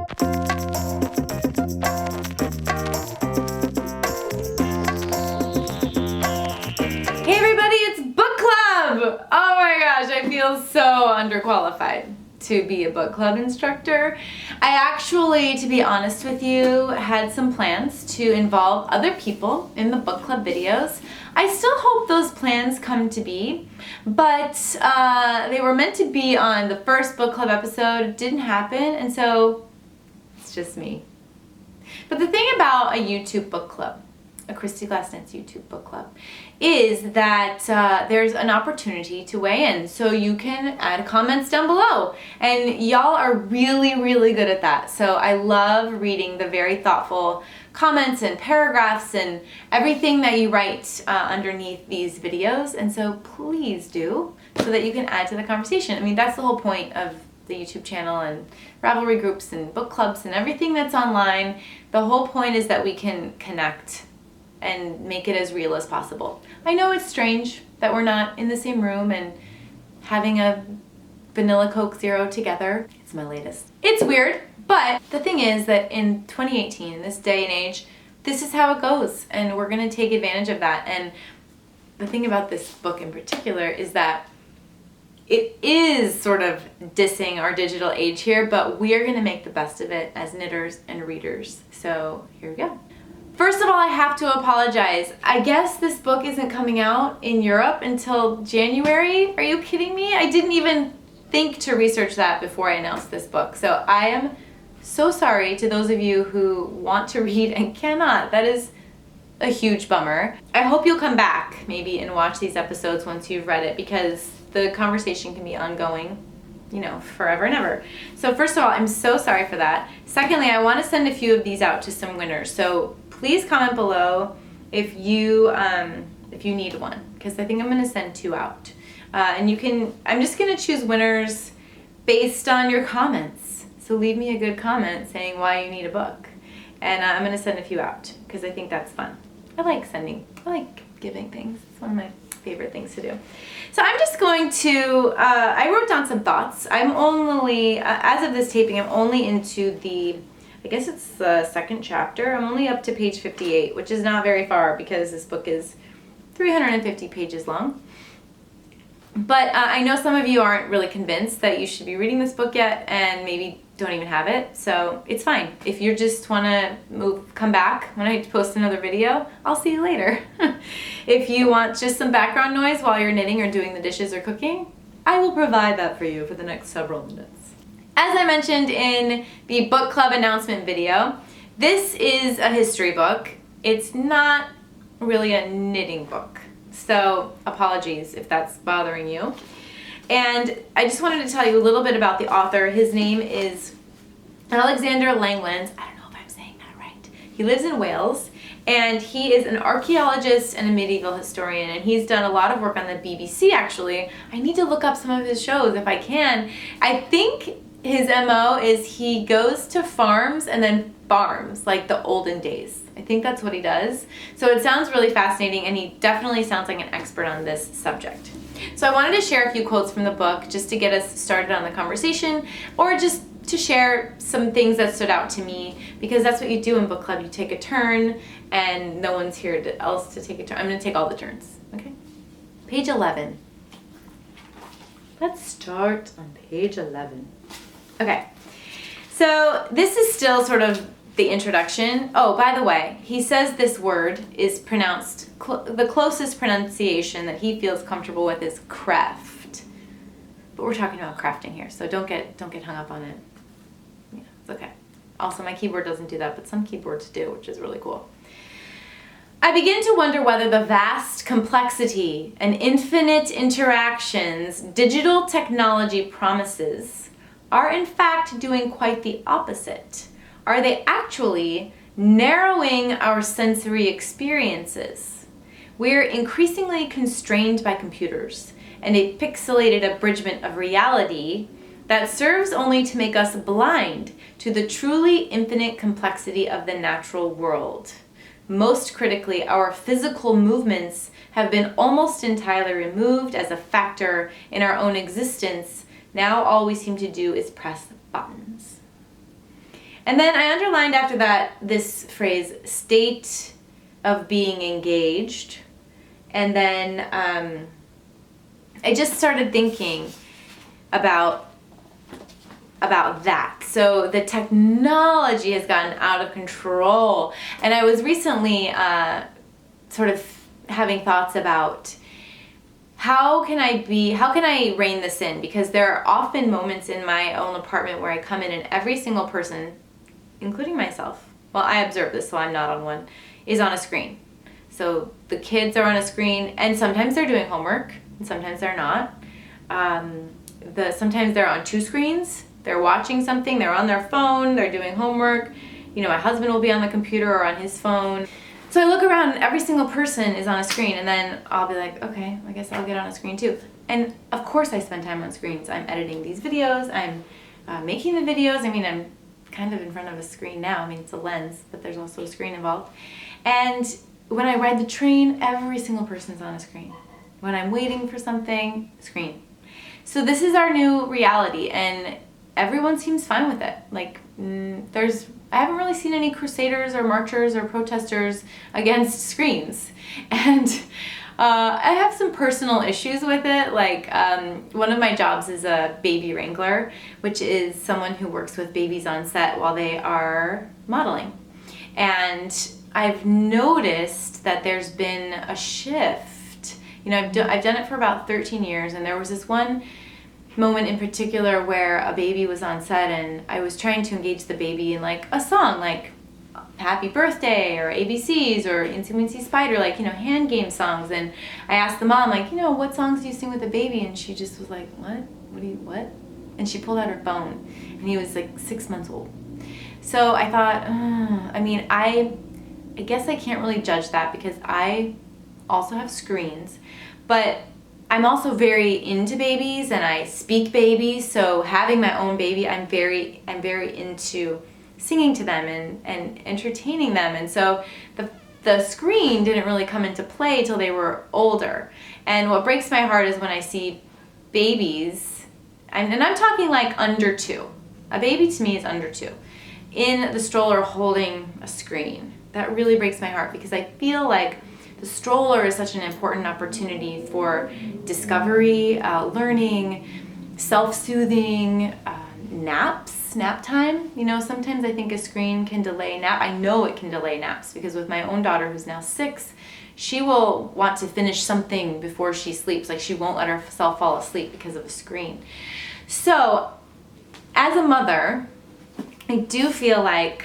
Hey everybody, it's book club! Oh my gosh, I feel so underqualified to be a book club instructor. I actually, to be honest with you, had some plans to involve other people in the book club videos. I still hope those plans come to be, but they were meant to be on the first book club episode. It didn't happen, and so it's just me. But the thing about a YouTube book club, a Kristy YouTube book club, is that there's an opportunity to weigh in. So you can add comments down below. And y'all are really, really good at that. So I love reading the very thoughtful comments and paragraphs and everything that you write underneath these videos. And so please do, so that you can add to the conversation. I mean, that's the whole point of the YouTube channel and ravelry groups and book clubs and everything that's online. The whole point is that we can connect and make it as real as possible. I know it's strange that we're not in the same room and having a vanilla Coke Zero together. It's my latest. It's weird, but the thing is that in 2018, in this day and age, this is how it goes, and we're gonna take advantage of that. And the thing about this book in particular is that it is sort of dissing our digital age here, but we are gonna make the best of it as knitters and readers. So here we go. First of all, I have to apologize. I guess this book isn't coming out in Europe until January. Are you kidding me? I didn't even think to research that before I announced this book. So I am so sorry to those of you who want to read and cannot. That is a huge bummer. I hope you'll come back maybe and watch these episodes once you've read it, because the conversation can be ongoing, you know, forever and ever. So first of all, I'm so sorry for that. Secondly, I want to send a few of these out to some winners. So please comment below if you need one, because I think I'm going to send 2 out. And you can, I'm just going to choose winners based on your comments. So leave me a good comment saying why you need a book. And I'm going to send a few out because I think that's fun. I like giving things. It's one of my favorite things to do. So I'm just going to, I wrote down some thoughts. I'm only, as of this taping, I'm only into the, I guess it's the second chapter. I'm only up to page 58, which is not very far because this book is 350 pages long. But I know some of you aren't really convinced that you should be reading this book yet and maybe don't even have it. So it's fine. If you just want to come back when I post another video, I'll see you later. If you want just some background noise while you're knitting or doing the dishes or cooking, I will provide that for you for the next several minutes. As I mentioned in the book club announcement video, this is a history book. It's not really a knitting book. So apologies if that's bothering you. And I just wanted to tell you a little bit about the author. His name is Alexander Langlands. I don't know if I'm saying that right. He lives in Wales, and he is an archaeologist and a medieval historian, and he's done a lot of work on the BBC, actually. I need to look up some of his shows if I can. I think his MO is he goes to farms and then farms, like the olden days. I think that's what he does. So it sounds really fascinating, and he definitely sounds like an expert on this subject. So I wanted to share a few quotes from the book just to get us started on the conversation, or just to share some things that stood out to me, because that's what you do in book club. You take a turn, and no one's here else to take a turn. I'm going to take all the turns, okay? Page 11. Let's start on page 11. Okay, so this is still sort of the introduction. Oh, by the way, he says this word is pronounced, the closest pronunciation that he feels comfortable with is craft. But we're talking about crafting here, so don't get hung up on it. Yeah, it's okay. Also, my keyboard doesn't do that, but some keyboards do, which is really cool. I begin to wonder whether the vast complexity and infinite interactions digital technology promises are in fact doing quite the opposite. Are they actually narrowing our sensory experiences? We're increasingly constrained by computers and a pixelated abridgment of reality that serves only to make us blind to the truly infinite complexity of the natural world. Most critically, our physical movements have been almost entirely removed as a factor in our own existence. Now all we seem to do is press buttons. And then I underlined after that this phrase, state of being engaged. And then I just started thinking about that. So the technology has gotten out of control. And I was recently sort of having thoughts about how can I rein this in? Because there are often moments in my own apartment where I come in and every single person, including myself, well, I observe this, so I'm not on one, is on a screen. So the kids are on a screen, and sometimes they're doing homework, and sometimes they're not. Sometimes they're on two screens. They're watching something, they're on their phone, they're doing homework. You know, my husband will be on the computer or on his phone. So I look around and every single person is on a screen, and then I'll be like, okay, I guess I'll get on a screen too. And of course I spend time on screens. I'm editing these videos, I'm making the videos. I mean, I'm kind of in front of a screen now. I mean, it's a lens, but there's also a screen involved. And when I ride the train, every single person's on a screen. When I'm waiting for something, screen. So this is our new reality, and everyone seems fine with it. Like, I haven't really seen any crusaders or marchers or protesters against screens. And I have some personal issues with it. Like, one of my jobs is a baby wrangler, which is someone who works with babies on set while they are modeling. And I've noticed that there's been a shift. You know, I've done it for about 13 years, and there was this one moment in particular where a baby was on set, and I was trying to engage the baby in like a song, like Happy Birthday or ABCs or Incy Wincy Spider, like, you know, hand game songs. And I asked the mom, like, you know, what songs do you sing with the baby? And she just was like, what? And she pulled out her phone, and he was like 6 months old. So I thought, I mean, I guess I can't really judge that because I also have screens, but I'm also very into babies and I speak babies. So having my own baby, I'm very into singing to them and entertaining them. And so the screen didn't really come into play till they were older. And what breaks my heart is when I see babies, and I'm talking like under 2. A baby to me is under 2, in the stroller holding a screen. That really breaks my heart because I feel like the stroller is such an important opportunity for discovery, learning, self-soothing, nap time. You know, sometimes I think a screen can delay nap. I know it can delay naps because with my own daughter, who's now 6, she will want to finish something before she sleeps. Like, she won't let herself fall asleep because of a screen. So as a mother, I do feel like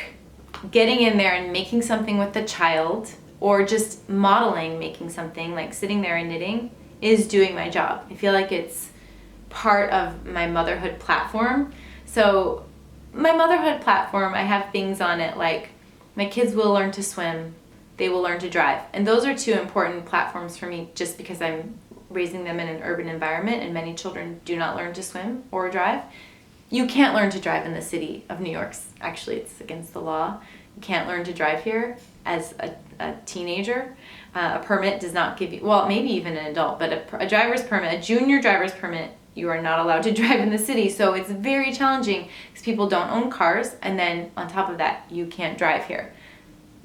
getting in there and making something with the child, or just modeling, making something, like sitting there and knitting, is doing my job. I feel like it's part of my motherhood platform. So my motherhood platform, I have things on it like my kids will learn to swim, they will learn to drive. And those are 2 important platforms for me just because I'm raising them in an urban environment and many children do not learn to swim or drive. You can't learn to drive in the city of New York. Actually, it's against the law. You can't learn to drive here as a teenager. A permit does not give you, well, maybe even an adult, but a driver's permit, a junior driver's permit, you are not allowed to drive in the city. So it's very challenging because people don't own cars, and then on top of that, you can't drive here.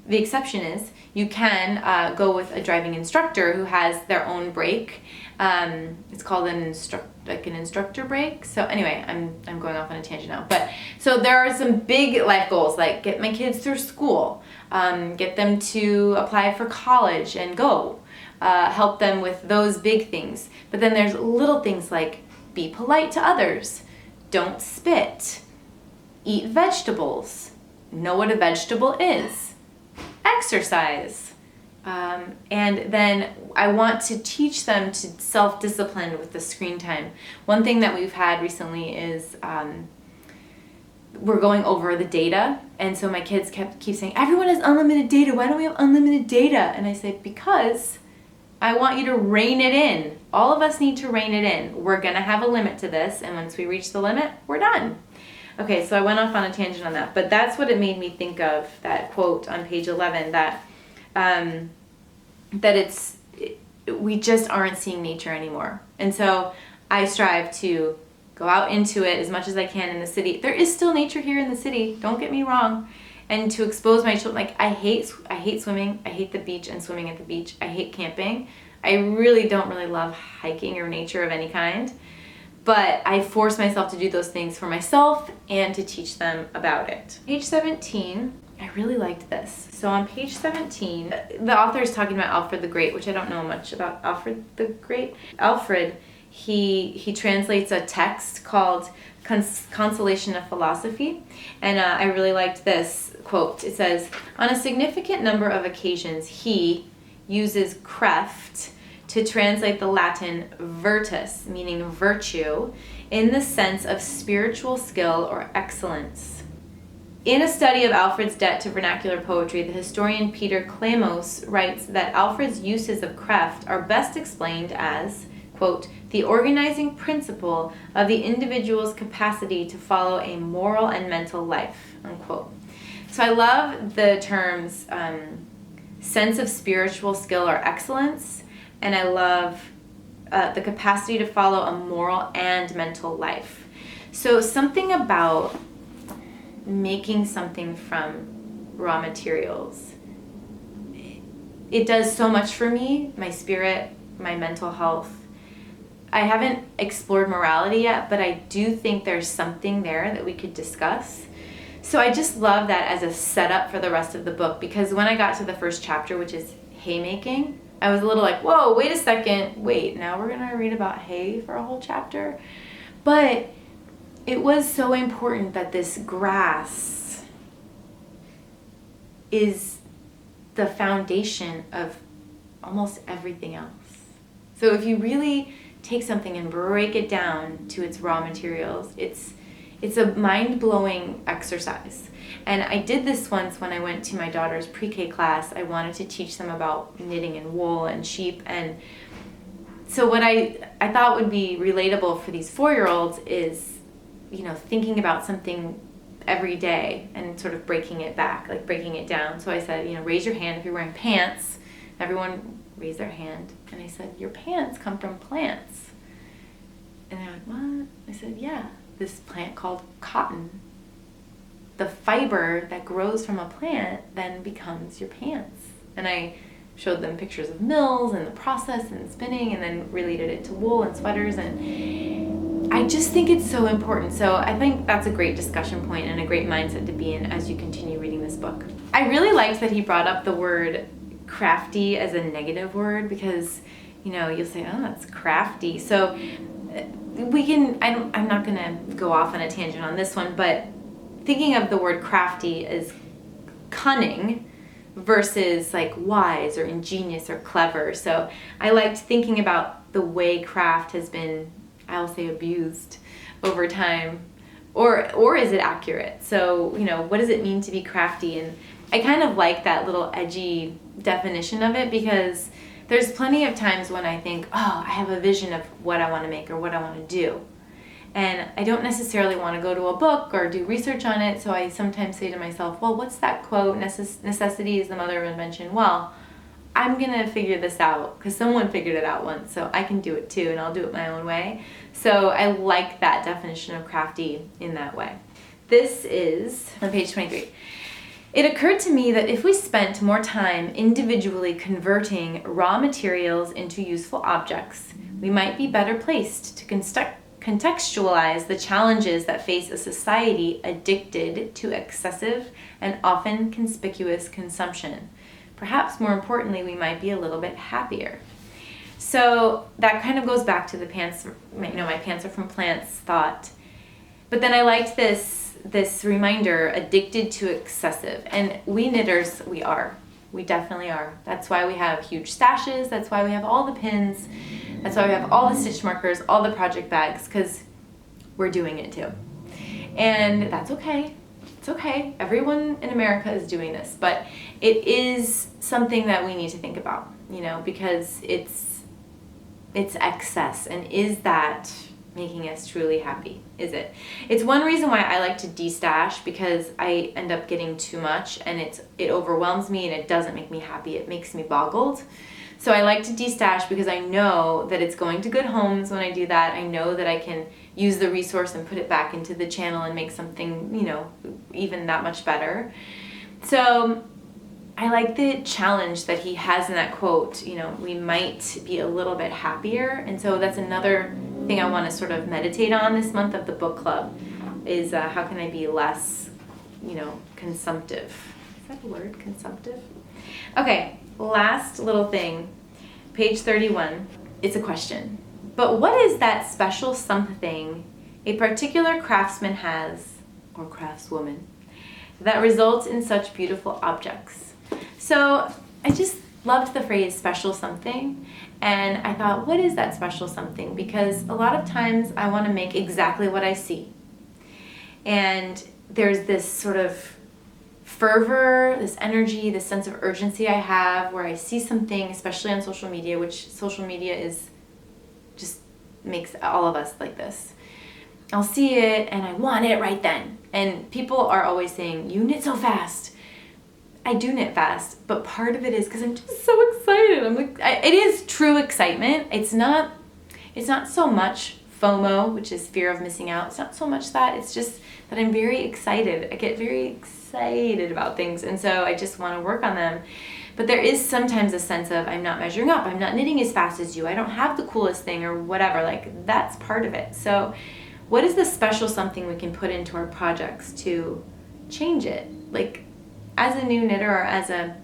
The exception is you can go with a driving instructor who has their own brake. It's called an instructor brake. So anyway, I'm going off on a tangent now. But so there are some big life goals, like get my kids through school, get them to apply for college and go, help them with those big things. But then there's little things like be polite to others, don't spit, eat vegetables, know what a vegetable is, exercise. And then I want to teach them to self-discipline with the screen time. One thing that we've had recently is we're going over the data, and so my kids keep saying, everyone has unlimited data, why don't we have unlimited data? And I say, because I want you to rein it in. All of us need to rein it in. We're gonna have a limit to this, and once we reach the limit, we're done. Okay, so I went off on a tangent on that, but that's what it made me think of, that quote on page 11, that we just aren't seeing nature anymore. And so I strive to go out into it as much as I can in the city. There is still nature here in the city, don't get me wrong. And to expose my children, like I hate swimming. I hate the beach and swimming at the beach. I hate camping. I really don't love hiking or nature of any kind. But I force myself to do those things for myself and to teach them about it. Page 17, I really liked this. So on page 17, the author is talking about Alfred the Great, which I don't know much about Alfred the Great. Alfred, he translates a text called Consolation of Philosophy, and I really liked this quote. It says, on a significant number of occasions, he uses creft to translate the Latin virtus, meaning virtue, in the sense of spiritual skill or excellence. In a study of Alfred's debt to vernacular poetry, the historian Peter Klemos writes that Alfred's uses of creft are best explained as, quote, the organizing principle of the individual's capacity to follow a moral and mental life, unquote. So I love the terms sense of spiritual skill or excellence, and I love the capacity to follow a moral and mental life. So something about making something from raw materials, it does so much for me, my spirit, my mental health. I haven't explored morality yet, but I do think there's something there that we could discuss. So I just love that as a setup for the rest of the book, because when I got to the first chapter, which is haymaking, I was a little like, whoa, wait a second. Wait, now we're going to read about hay for a whole chapter? But it was so important that this grass is the foundation of almost everything else. So if you really take something and break it down to its raw materials, it's a mind-blowing exercise. And I did this once when I went to my daughter's pre-K class. I wanted to teach them about knitting and wool and sheep. And so what I thought would be relatable for these 4-year-olds is, thinking about something every day and sort of breaking it back, like breaking it down. So I said, raise your hand if you're wearing pants. Everyone raised their hand. And I said, your pants come from plants. And they're like, what? I said, yeah, this plant called cotton. The fiber that grows from a plant then becomes your pants. And I showed them pictures of mills and the process and spinning, and then related it to wool and sweaters. And I just think it's so important. So I think that's a great discussion point and a great mindset to be in as you continue reading this book. I really liked that he brought up the word crafty as a negative word, because you'll say, oh, that's crafty. So we can, I'm not going to go off on a tangent on this one, but thinking of the word crafty as cunning versus like wise or ingenious or clever. So I liked thinking about the way craft has been, I'll say, abused over time, or is it accurate? So, what does it mean to be crafty? And I kind of like that little edgy definition of it, because there's plenty of times when I think, oh, I have a vision of what I want to make or what I want to do. And I don't necessarily want to go to a book or do research on it, so I sometimes say to myself, well, what's that quote? Necessity is the mother of invention. Well, I'm going to figure this out because someone figured it out once, so I can do it too, and I'll do it my own way. So I like that definition of crafty in that way. This is on page 23. It occurred to me that if we spent more time individually converting raw materials into useful objects, we might be better placed to contextualize the challenges that face a society addicted to excessive and often conspicuous consumption. Perhaps more importantly, we might be a little bit happier. So that kind of goes back to the pants, my pants are from plants thought. But then I liked this reminder, addicted to excessive. And we knitters, we definitely are. That's why we have huge stashes. That's why we have all the pins. That's why we have all the stitch markers, all the project bags, because we're doing it too. And that's okay. It's okay. Everyone in America is doing this, but it is something that we need to think about, because it's excess. And is that making us truly happy? Is it? It's one reason why I like to de-stash, because I end up getting too much and it overwhelms me and it doesn't make me happy. It makes me boggled. So I like to de-stash because I know that it's going to good homes when I do that. I know that I can use the resource and put it back into the channel and make something, you know, even that much better. So I like the challenge that he has in that quote, you know, we might be a little bit happier. And so that's another thing I want to sort of meditate on this month of the book club is how can I be less, you know, consumptive. Is that a word, consumptive? Okay, last little thing, page 31. It's a question. But what is that special something a particular craftsman has, or craftswoman, that results in such beautiful objects? So I just loved the phrase special something, and I thought, what is that special something? Because a lot of times I want to make exactly what I see. And there's this sort of fervor, this energy, this sense of urgency I have where I see something, especially on social media, which social media is just makes all of us like this. I'll see it and I want it right then. And people are always saying, you knit so fast. I do knit fast, but part of it is because I'm just so excited. I'm like, it is true excitement. It's not so much FOMO, which is fear of missing out. It's not so much that. It's just that I'm very excited. I get very excited about things, and so I just want to work on them. But there is sometimes a sense of I'm not measuring up. I'm not knitting as fast as you. I don't have the coolest thing or whatever. Like, that's part of it. So what is the special something we can put into our projects to change it? Like, as a new knitter or as a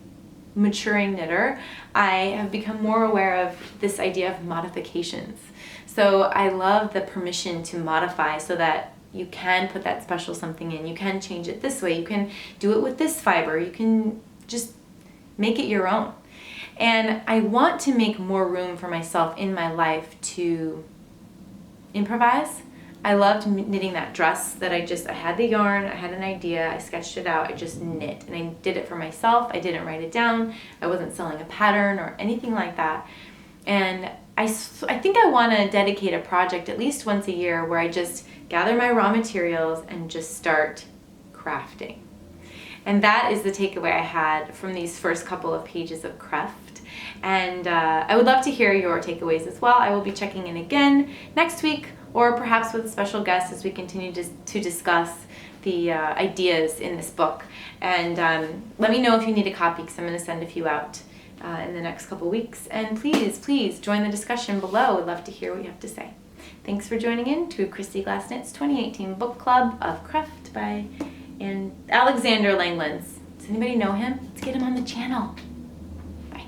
maturing knitter, I have become more aware of this idea of modifications. So I love the permission to modify so that you can put that special something in. You can change it this way. You can do it with this fiber. You can just make it your own. And I want to make more room for myself in my life to improvise. I loved knitting that dress that I had the yarn, I had an idea, I sketched it out, I just knit. And I did it for myself. I didn't write it down. I wasn't selling a pattern or anything like that. And I think I want to dedicate a project at least once a year where I just gather my raw materials and just start crafting. And that is the takeaway I had from these first couple of pages of craft. And I would love to hear your takeaways as well. I will be checking in again next week, or perhaps with a special guest as we continue to discuss the ideas in this book. And let me know if you need a copy, because I'm going to send a few out in the next couple weeks. And please join the discussion below. I'd love to hear what you have to say. Thanks for joining in to Kristy Glass Knits 2018 Book Club of Craft by Alexander Langlands. Does anybody know him? Let's get him on the channel. Bye.